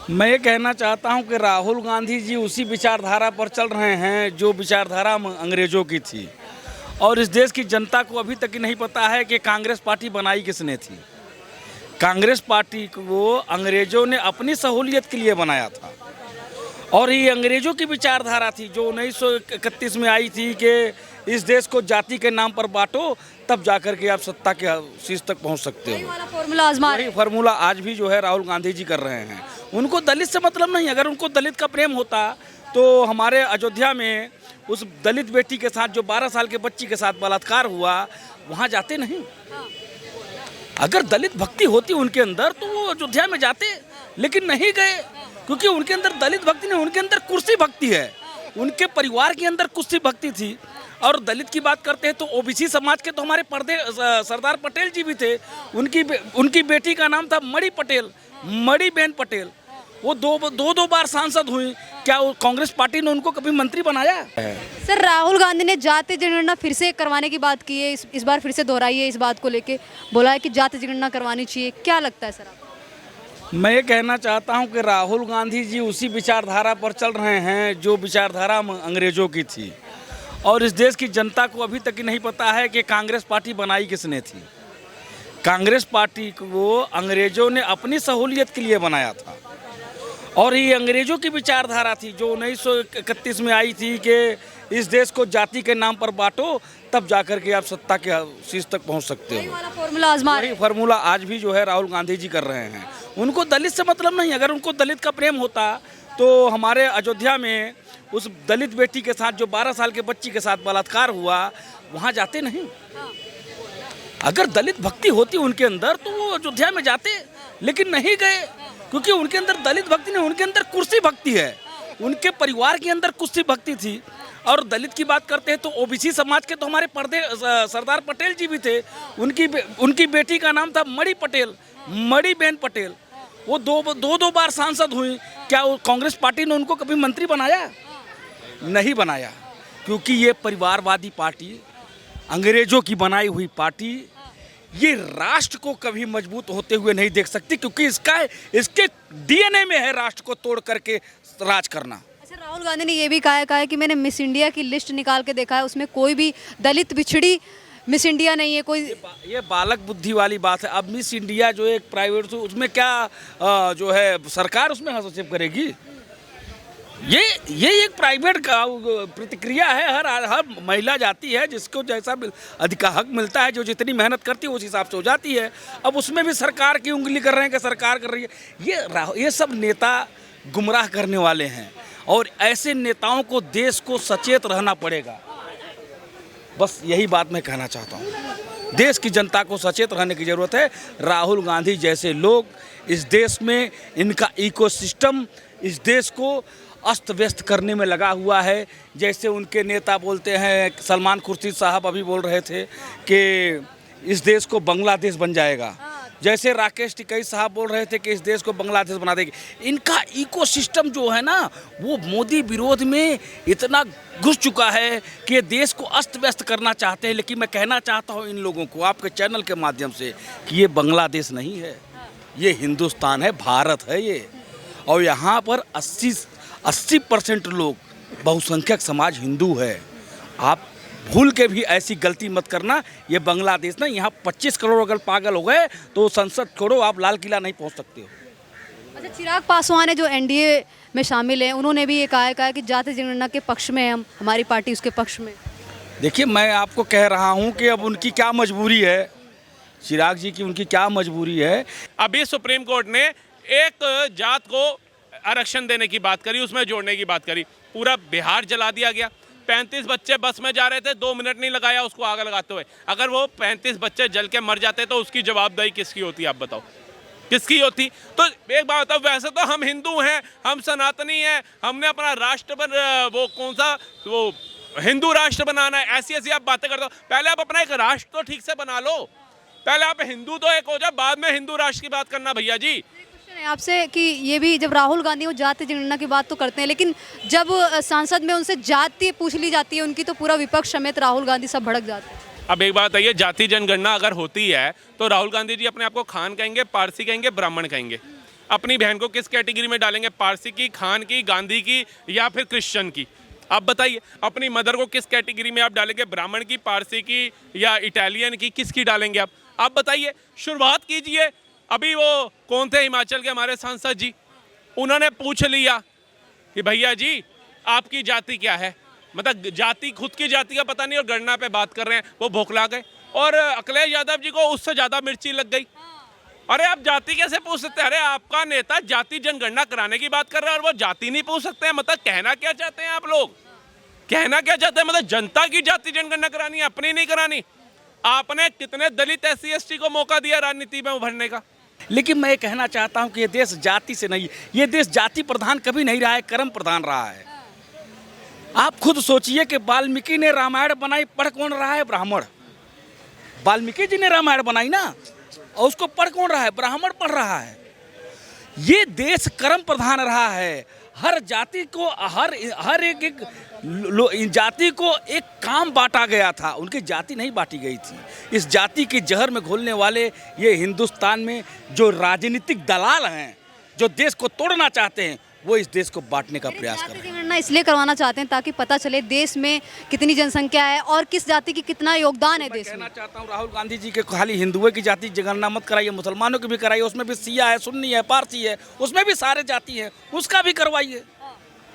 मैं ये कहना चाहता हूं कि राहुल गांधी जी उसी विचारधारा पर चल रहे हैं जो विचारधारा अंग्रेज़ों की थी। और इस देश की जनता को अभी तक नहीं पता है कि कांग्रेस पार्टी बनाई किसने थी। कांग्रेस पार्टी को अंग्रेज़ों ने अपनी सहूलियत के लिए बनाया था और ये अंग्रेज़ों की विचारधारा थी जो 1931 में आई थी कि इस देश को जाति के नाम पर बांटो, तब जाकर के आप सत्ता के शीर्ष तक पहुंच सकते हो। वही फार्मूला आज भी जो है राहुल गांधी जी कर रहे हैं। उनको दलित से मतलब नहीं। अगर उनको दलित का प्रेम होता तो हमारे अयोध्या में उस दलित बेटी के साथ जो 12 साल के बच्ची के साथ बलात्कार हुआ, वहाँ जाते नहीं। अगर दलित भक्ति होती उनके अंदर तो वो अयोध्या में जाते, लेकिन नहीं गए क्योंकि उनके अंदर दलित भक्ति नहीं, उनके अंदर कुर्सी भक्ति है। उनके परिवार के अंदर कुर्सी भक्ति थी। और दलित की बात करते हैं तो ओबीसी समाज के तो हमारे सरदार पटेल जी भी थे। उनकी बेटी का नाम था मणि पटेल, मणि बेन पटेल। वो दो बार सांसद हुई। क्या कांग्रेस पार्टी ने उनको कभी मंत्री बनाया? सर, राहुल गांधी ने जाति जनगणना फिर से करवाने की बात की है। इस बार फिर से दोहराई है इस बात को लेके, बोला है कि जाति जनगणना करवानी चाहिए। क्या लगता है सर आपको? मैं ये कहना चाहता हूं कि राहुल गांधी जी उसी विचारधारा पर चल रहे हैं जो विचारधारा अंग्रेज़ों की थी। और इस देश की जनता को अभी तक नहीं पता है कि कांग्रेस पार्टी बनाई किसने थी। कांग्रेस पार्टी को अंग्रेज़ों ने अपनी सहूलियत के लिए बनाया था और ये अंग्रेज़ों की विचारधारा थी जो 1931 में आई थी कि इस देश को जाति के नाम पर बांटो, तब जाकर के आप सत्ता के शीर्ष तक पहुंच सकते हो। वही फार्मूला आज भी जो है राहुल गांधी जी कर रहे हैं। उनको दलित से मतलब नहीं। अगर उनको दलित का प्रेम होता तो हमारे अयोध्या में उस दलित बेटी के साथ जो 12 साल के बच्ची के साथ बलात्कार हुआ, वहाँ जाते नहीं। अगर दलित भक्ति होती उनके अंदर तो वो अयोध्या में जाते, लेकिन नहीं गए क्योंकि उनके अंदर दलित भक्ति नहीं, उनके अंदर कुर्सी भक्ति है। उनके परिवार के अंदर कुर्सी भक्ति थी। और दलित की बात करते हैं तो ओबीसी समाज के तो हमारे सरदार पटेल जी भी थे। उनकी बेटी का नाम था मणि पटेल, मणि बेन पटेल। वो दो बार सांसद हुई। क्या कांग्रेस पार्टी ने उनको कभी मंत्री बनाया? नहीं बनाया, क्योंकि ये परिवारवादी पार्टी, अंग्रेज़ों की बनाई हुई पार्टी, ये राष्ट्र को कभी मजबूत होते हुए नहीं देख सकती, क्योंकि इसके डीएनए में है राष्ट्र को तोड़ करके राज करना। अच्छा, राहुल गांधी ने ये भी कहा है कि मैंने मिस इंडिया की लिस्ट निकाल के देखा है, उसमें कोई भी दलित पिछड़ी मिस इंडिया नहीं है। कोई ये बालक बुद्धि वाली बात है। अब मिस इंडिया जो एक प्राइवेट, उसमें क्या जो है सरकार उसमें हस्तक्षेप करेगी? ये एक प्राइवेट का प्रतिक्रिया है। हर महिला जाती है, जिसको जैसा अधिकार हक मिलता है, जो जितनी मेहनत करती है उस हिसाब से हो जाती है। अब उसमें भी सरकार की उंगली कर रहे हैं कि सरकार कर रही है। ये सब नेता गुमराह करने वाले हैं और ऐसे नेताओं को देश को सचेत रहना पड़ेगा। बस यही बात मैं कहना चाहता हूँ। देश की जनता को सचेत रहने की ज़रूरत है। राहुल गांधी जैसे लोग इस देश में, इनका इकोसिस्टम इस देश को अस्त व्यस्त करने में लगा हुआ है। जैसे उनके नेता बोलते हैं, सलमान खुर्शीद साहब अभी बोल रहे थे कि इस देश को बांग्लादेश बन जाएगा। जैसे राकेश टिकैत साहब बोल रहे थे कि इस देश को बांग्लादेश बना देगी। इनका इकोसिस्टम जो है ना, वो मोदी विरोध में इतना घुस चुका है कि ये देश को अस्त व्यस्त करना चाहते हैं। लेकिन मैं कहना चाहता हूँ इन लोगों को आपके चैनल के माध्यम से कि ये बांग्लादेश नहीं है, ये हिंदुस्तान है, भारत है ये। और यहाँ पर 80% लोग, बहुसंख्यक समाज हिंदू है। आप भूल के भी ऐसी गलती मत करना। ये बांग्लादेश ना, यहाँ 25 करोड़ अगर पागल हो गए तो संसद छोड़ो, आप लाल किला नहीं पहुँच सकते हो। अच्छा, चिराग पासवान है जो एनडीए में शामिल हैं, उन्होंने भी ये कहा है कि जाति जनगणना के पक्ष में हम, हमारी पार्टी उसके पक्ष में। देखिए, मैं आपको कह रहा हूँ कि अब उनकी क्या मजबूरी है, चिराग जी की उनकी क्या मजबूरी है। अभी सुप्रीम कोर्ट ने एक जात को आरक्षण देने की बात करी, उसमें जोड़ने की बात करी, पूरा बिहार जला दिया गया। 35 बच्चे बस में जा रहे थे, 2 मिनट नहीं लगाया उसको आग लगाते हुए। अगर वो 35 बच्चे जल के मर जाते तो उसकी जवाबदेही किसकी होती, आप बताओ, किसकी होती? तो एक बात बताओ, वैसे तो हम हिंदू हैं, हम सनातनी हैं, हमने अपना राष्ट्र वो कौन सा वो हिंदू राष्ट्र बनाना है, ऐसी ऐसी आप बातें करते हो। पहले आप अपना एक राष्ट्र तो ठीक से बना लो। पहले आप हिंदू तो एक हो जाए, बाद में हिंदू राष्ट्र की बात करना भैया जी। आपसे कि ये भी, जब राहुल गांधी वो जाति जनगणना की बात तो करते हैं, लेकिन जब संसद में उनसे जाति पूछ ली जाती है उनकी, तो पूरा विपक्ष समेत राहुल गांधी सब भड़क जाते हैं। अब एक बात है, जाति जनगणना अगर होती है तो राहुल गांधी जी अपने आप को खान कहेंगे, पारसी कहेंगे, ब्राह्मण कहेंगे। अपनी बहन को किस कैटेगरी में डालेंगे, पारसी की, खान की, गांधी की या फिर क्रिश्चियन की? आप बताइए। अपनी मदर को किस कैटेगरी में आप डालेंगे, ब्राह्मण की, पारसी की या इटालियन की, किसकी डालेंगे आप बताइए। शुरुआत कीजिए। अभी वो कौन थे हिमाचल के हमारे सांसद जी, उन्होंने पूछ लिया कि भैया जी आपकी जाति क्या है, मतलब जाति, खुद की जाति का पता नहीं और गणना पे बात कर रहे हैं, वो भोखला गए। और अखिलेश यादव जी को उससे ज़्यादा मिर्ची लग गई। अरे आप जाति कैसे पूछ सकते हैं? अरे आपका नेता जाति जनगणना कराने की बात कर रहा है और वो जाति नहीं पूछ सकते हैं। मतलब कहना क्या चाहते हैं आप लोग? कहना क्या चाहते हैं? मतलब जनता की जाति जनगणना करानी है, अपनी नहीं करानी। आपने कितने दलित SC ST को मौका दिया राजनीति में उभरने का? लेकिन मैं ये कहना चाहता हूँ कि ये देश जाति से नहीं, ये देश जाति प्रधान कभी नहीं रहा है, कर्म प्रधान रहा है। आप खुद सोचिए कि वाल्मीकि ने रामायण बनाई, पढ़ कौन रहा है? ब्राह्मण। वाल्मीकि जी ने रामायण बनाई ना, और उसको पढ़ कौन रहा है? ब्राह्मण पढ़ रहा है। ये देश कर्म प्रधान रहा है। हर जाति को, हर एक जाति को एक काम बांटा गया था, उनकी जाति नहीं बांटी गई थी। इस जाति के जहर में घोलने वाले ये हिंदुस्तान में जो राजनीतिक दलाल हैं, जो देश को तोड़ना चाहते हैं, वो इस देश को बांटने का प्रयास कर रहे हैं। जनगणना इसलिए करवाना चाहते हैं ताकि पता चले देश में कितनी जनसंख्या है और किस जाति की कितना योगदान है देश में। कहना चाहता हूँ राहुल गांधी जी के खाली हिंदुओं की जाति जनगणना मत कराइए, मुसलमानों की भी कराइए। उसमें भी सिया है, सुन्नी है, पारसी है, उसमें भी सारे जाति है, उसका भी करवाइए।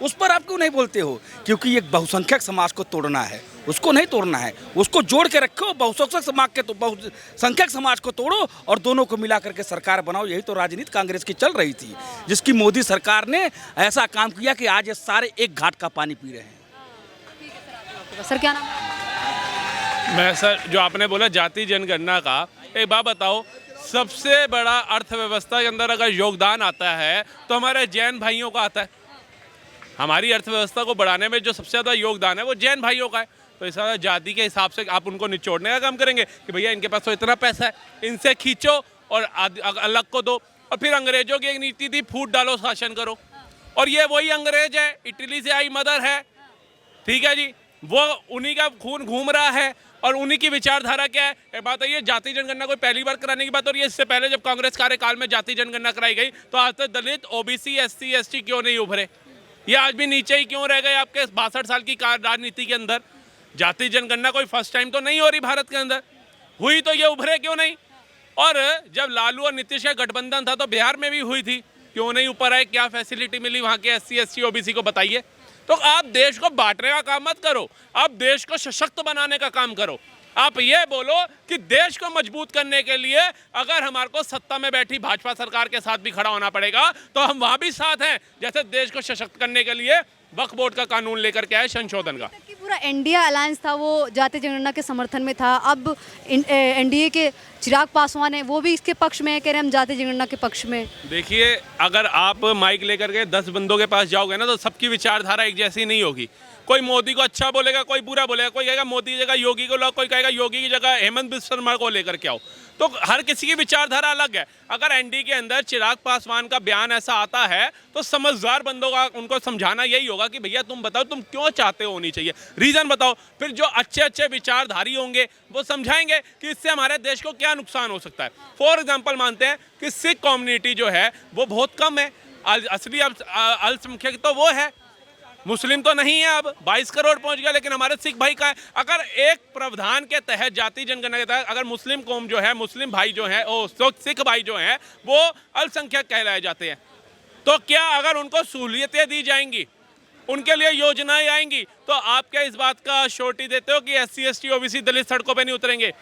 उस पर आप क्यों नहीं बोलते हो? क्योंकि एक बहुसंख्यक समाज को तोड़ना है, उसको नहीं तोड़ना है, उसको जोड़ के रखो। बहुसंख्यक समाज को तोड़ो और दोनों को मिला करके सरकार बनाओ। यही तो राजनीति कांग्रेस की चल रही थी, जिसकी मोदी सरकार ने ऐसा काम किया कि आज ये सारे एक घाट का पानी पी रहे हैं। सर क्या नाम है? मैं सर, जो आपने बोला जाति जनगणना का, एक बात बताओ, सबसे बड़ा अर्थव्यवस्था के अंदर अगर योगदान आता है तो हमारे जैन भाइयों का आता है। हमारी अर्थव्यवस्था को बढ़ाने में जो सबसे ज़्यादा योगदान है वो जैन भाइयों का है। तो इस जाति के हिसाब से आप उनको निचोड़ने का काम करेंगे कि भैया इनके पास तो इतना पैसा है, इनसे खींचो और अलग को दो। और फिर अंग्रेजों की एक नीति थी, फूट डालो शासन करो। और ये वही अंग्रेज है, इटली से आई मदर है, ठीक है जी, वो उन्हीं का खून घूम रहा है और उन्हीं की विचारधारा क्या है। एक बात है, ये जाति जनगणना कोई पहली बार कराने की बात हो रही है। इससे पहले जब कांग्रेस कार्यकाल में जाति जनगणना कराई गई तो आज तक दलित, OBC, SC ST क्यों नहीं उभरे? ये आज भी नीचे ही क्यों रह गए आपके 62 साल की राजनीति के अंदर? जाति जनगणना कोई फर्स्ट टाइम तो नहीं हो रही भारत के अंदर, हुई तो ये उभरे क्यों नहीं? और जब लालू और नीतीश का गठबंधन था तो बिहार में भी हुई थी, क्यों नहीं ऊपर आए? क्या फैसिलिटी मिली वहाँ के SC ST OBC को? बताइए। तो आप देश को बांटने का काम मत करो, आप देश को सशक्त बनाने का काम करो। आप ये बोलो कि देश को मजबूत करने के लिए अगर हमारे को सत्ता में बैठी भाजपा सरकार के साथ भी खड़ा होना पड़ेगा तो हम वहाँ भी साथ हैं। जैसे देश को सशक्त करने के लिए वक्फ बोर्ड का कानून लेकर के आए संशोधन का। कि पूरा इंडिया अलायंस था वो जाति जनगणना के समर्थन में था। अब NDA के चिराग पासवान है, वो भी इसके पक्ष में है, कह रहे हम जाति जनगणना के पक्ष में। देखिए, अगर आप माइक लेकर के 10 बंदों के पास जाओगे ना तो सबकी विचारधारा एक जैसी नहीं होगी। कोई मोदी को अच्छा बोलेगा, कोई बुरा बोलेगा, कोई कहेगा मोदी की जगह योगी को लाओ, कोई कहेगा योगी की जगह हेमंत बिस्वा शर्मा को लेकर के आओ। तो हर किसी की विचारधारा अलग है। अगर NDA के अंदर चिराग पासवान का बयान ऐसा आता है तो समझदार बंदों का उनको समझाना यही होगा कि भैया तुम बताओ तुम क्यों चाहते हो होनी चाहिए, रीज़न बताओ। फिर जो अच्छे अच्छे विचारधारी होंगे वो समझाएंगे कि इससे हमारे देश को क्या नुकसान हो सकता है। फॉर एग्जाम्पल मानते हैं कि सिख कम्युनिटी जो है वो बहुत कम है, असली अल्पसंख्यक तो वो है, मुस्लिम तो नहीं है। अब 22 करोड़ पहुंच गया, लेकिन हमारे सिख भाई का है। अगर एक प्रावधान के तहत, जाति जनगणना के तहत, अगर मुस्लिम कौम जो है, मुस्लिम भाई जो है, सिख भाई जो हैं वो अल्पसंख्यक कहलाए जाते हैं, तो क्या अगर उनको सहूलियतें दी जाएंगी, उनके लिए योजनाएं आएंगी, तो आप क्या इस बात का श्योरिटी देते हो कि SC ST OBC दलित सड़कों पर नहीं उतरेंगे?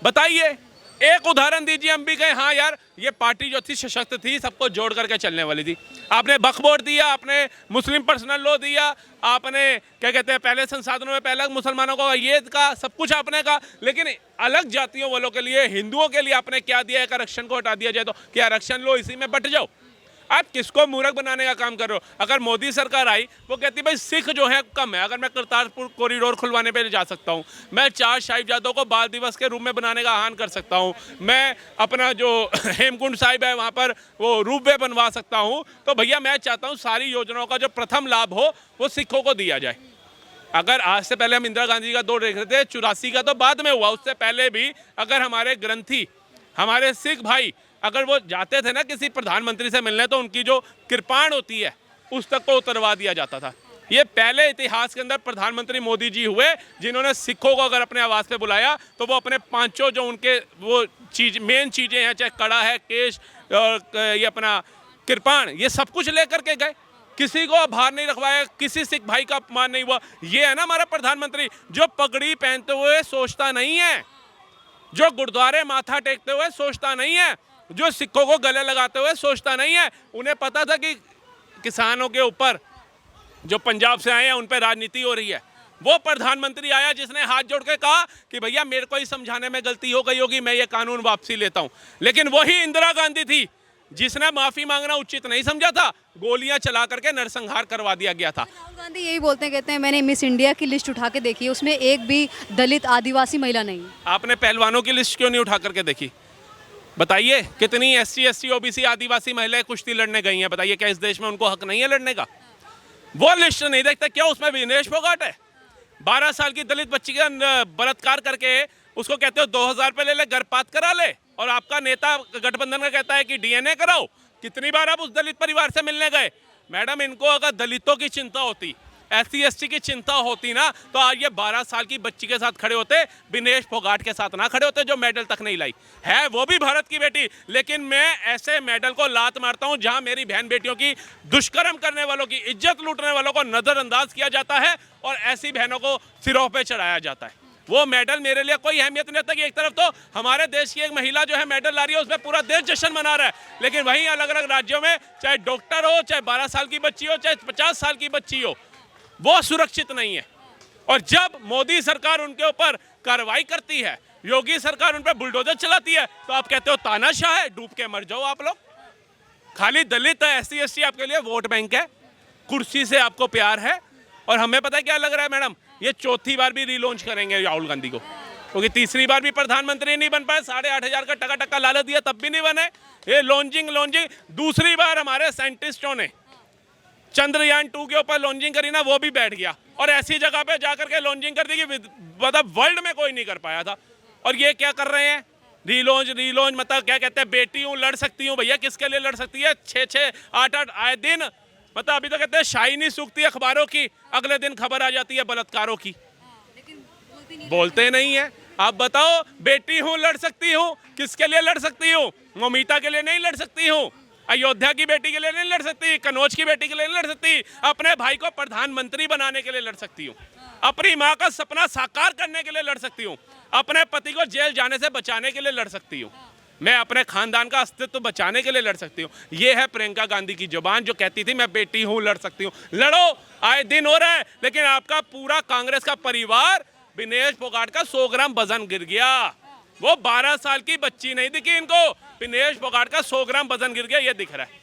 बताइए, एक उदाहरण दीजिए। हम भी कहें हाँ यार ये पार्टी जो थी सशक्त थी, सबको जोड़ करके चलने वाली थी। आपने वक्फ बोर्ड दिया, आपने मुस्लिम पर्सनल लॉ दिया, आपने क्या कहते हैं पहले संसाधनों में पहले मुसलमानों को ये का सब कुछ आपने कहा, लेकिन अलग जातियों वालों के लिए, हिंदुओं के लिए आपने क्या दिया? एक आरक्षण को हटा दिया जाए तो क्या आरक्षण लो, इसी में बट जाओ। आप किसको मूर्ख बनाने का काम कर रहे हो? अगर मोदी सरकार आई, वो कहती भाई सिख जो है कम है, अगर मैं करतारपुर कॉरिडोर खुलवाने पे जा सकता हूँ, मैं 4 साहिबजादों को बाल दिवस के रूप में बनाने का आह्वान कर सकता हूँ, मैं अपना जो हेमकुंड साहिब है वहाँ पर वो रूपवे बनवा सकता हूँ, तो भैया मैं चाहता हूँ सारी योजनाओं का जो प्रथम लाभ हो वो सिखों को दिया जाए। अगर आज से पहले हम इंदिरा गांधी का दौर देख रहे थे, 84 का तो बाद में हुआ, उससे पहले भी अगर हमारे ग्रंथी, हमारे सिख भाई अगर वो जाते थे ना किसी प्रधानमंत्री से मिलने तो उनकी जो कृपाण होती है उस तक को उतरवा दिया जाता था। ये पहले इतिहास के अंदर प्रधानमंत्री मोदी जी हुए जिन्होंने सिखों को अगर अपने आवास पे बुलाया तो वो अपने पांचों जो उनके वो मेन चीजें हैं, चाहे कड़ा है, केश और ये अपना कृपाण, ये सब कुछ लेकर के गए। किसी को बाहर नहीं रखवाया, किसी सिख भाई का अपमान नहीं हुआ। ये है ना हमारा प्रधानमंत्री, जो पगड़ी पहनते हुए सोचता नहीं है, जो गुरुद्वारे माथा टेकते हुए सोचता नहीं है, जो सिखों को गले लगाते हुए सोचता नहीं है। उन्हें पता था कि किसानों के ऊपर जो पंजाब से आए हैं उन पर राजनीति हो रही है। वो प्रधानमंत्री आया जिसने हाथ जोड़ के कहा कि भैया मेरे को ही समझाने में गलती हो गई होगी, मैं ये कानून वापसी लेता हूं। लेकिन वही इंदिरा गांधी थी जिसने माफी मांगना उचित नहीं समझा था, गोलियां चला करके नरसंहार करवा दिया गया था। राहुल गांधी यही बोलते हैं, कहते हैं मैंने मिस इंडिया की लिस्ट उठा के देखी है, उसमें एक भी दलित आदिवासी महिला नहीं। आपने पहलवानों की लिस्ट क्यों नहीं उठा करके देखी? बताइए कितनी SC ST OBC आदिवासी महिलाएं कुश्ती लड़ने गई हैं? बताइए क्या इस देश में उनको हक नहीं है लड़ने का? वो लिस्ट नहीं देखते क्या? उसमें विनेश फोगाट है। 12 साल की दलित बच्ची का बलात्कार करके उसको कहते हो 2000 रुपये ले ले, गर्भपात करा ले, और आपका नेता गठबंधन का कहता है कि DNA कराओ। कितनी बार आप उस दलित परिवार से मिलने गए? मैडम, इनको अगर दलितों की चिंता होती, SC ST की चिंता होती ना, तो आज ये 12 साल की बच्ची के साथ खड़े होते, विनेश फोगाट के साथ ना खड़े होते जो मेडल तक नहीं लाई है। वो भी भारत की बेटी, लेकिन मैं ऐसे मेडल को लात मारता हूं जहां मेरी बहन बेटियों की दुष्कर्म करने वालों की, इज्जत लूटने वालों को नजरअंदाज किया जाता है और ऐसी बहनों को सिरों पे चढ़ाया जाता है। वो मेडल मेरे लिए कोई अहमियत नहीं होता कि एक तरफ तो हमारे देश की एक महिला जो है मेडल ला रही है, उसमें पूरा देश जश्न मना रहा है, लेकिन वहीं अलग अलग राज्यों में चाहे डॉक्टर हो, चाहे 12 साल की बच्ची हो, चाहे 50 साल की बच्ची हो, वो सुरक्षित नहीं है। और जब मोदी सरकार उनके ऊपर कार्रवाई करती है, योगी सरकार उन पर बुलडोजर चलाती है, तो आप कहते हो तानाशाह है, डूब के मर जाओ आप लोग। खाली दलित SC ST आपके लिए वोट बैंक है, कुर्सी से आपको प्यार है। और हमें पता है क्या लग रहा है मैडम, ये चौथी बार भी रीलॉन्च करेंगे राहुल गांधी को, क्योंकि तीसरी बार भी प्रधानमंत्री नहीं बन पाए, 8,500 का टका टका लालच दिया तब भी नहीं बने। ये लॉन्चिंग दूसरी बार हमारे साइंटिस्टों ने चंद्रयान 2 के ऊपर लॉन्चिंग करी ना, वो भी बैठ गया और ऐसी जगह पे जाकर के लॉन्चिंग कर दी कि मतलब वर्ल्ड में कोई नहीं कर पाया था। और ये क्या कर रहे हैं? रीलॉन्च मतलब क्या कहते हैं, बेटी हूँ लड़ सकती हूँ। भैया किसके लिए लड़ सकती है? 6-6 8-8 आए दिन, मतलब अभी तो कहते हैं शाही नहीं सूखती अखबारों की, अगले दिन खबर आ जाती है बलात्कारों की। बोलते नहीं है। आप बताओ, बेटी हूँ लड़ सकती हूँ, किसके लिए लड़ सकती हूँ? ममिता के लिए नहीं लड़ सकती हूँ, अयोध्या की बेटी के लिए नहीं लड़ सकती, कन्नौज की बेटी के लिए नहीं लड़ सकती, अपने भाई को प्रधानमंत्री बनाने के लिए लड़ सकती हूँ, अपनी माँ का सपना साकार करने के लिए लड़ सकती हूँ, अपने पति को जेल जाने से बचाने के लिए लड़ सकती हूँ, मैं अपने खानदान का अस्तित्व बचाने के लिए लड़ सकती हूँ। ये है प्रियंका गांधी की जुबान जो कहती थी मैं बेटी हूँ लड़ सकती हूँ। लड़ो, आए दिन हो रहा है, लेकिन आपका पूरा कांग्रेस का परिवार, विनेश फोगाट का 100 ग्राम वजन गिर गया। वो 12 साल की बच्ची नहीं दिखी इनको, विनेश फोगाट का 100 ग्राम वजन गिर गया, ये दिख रहा है।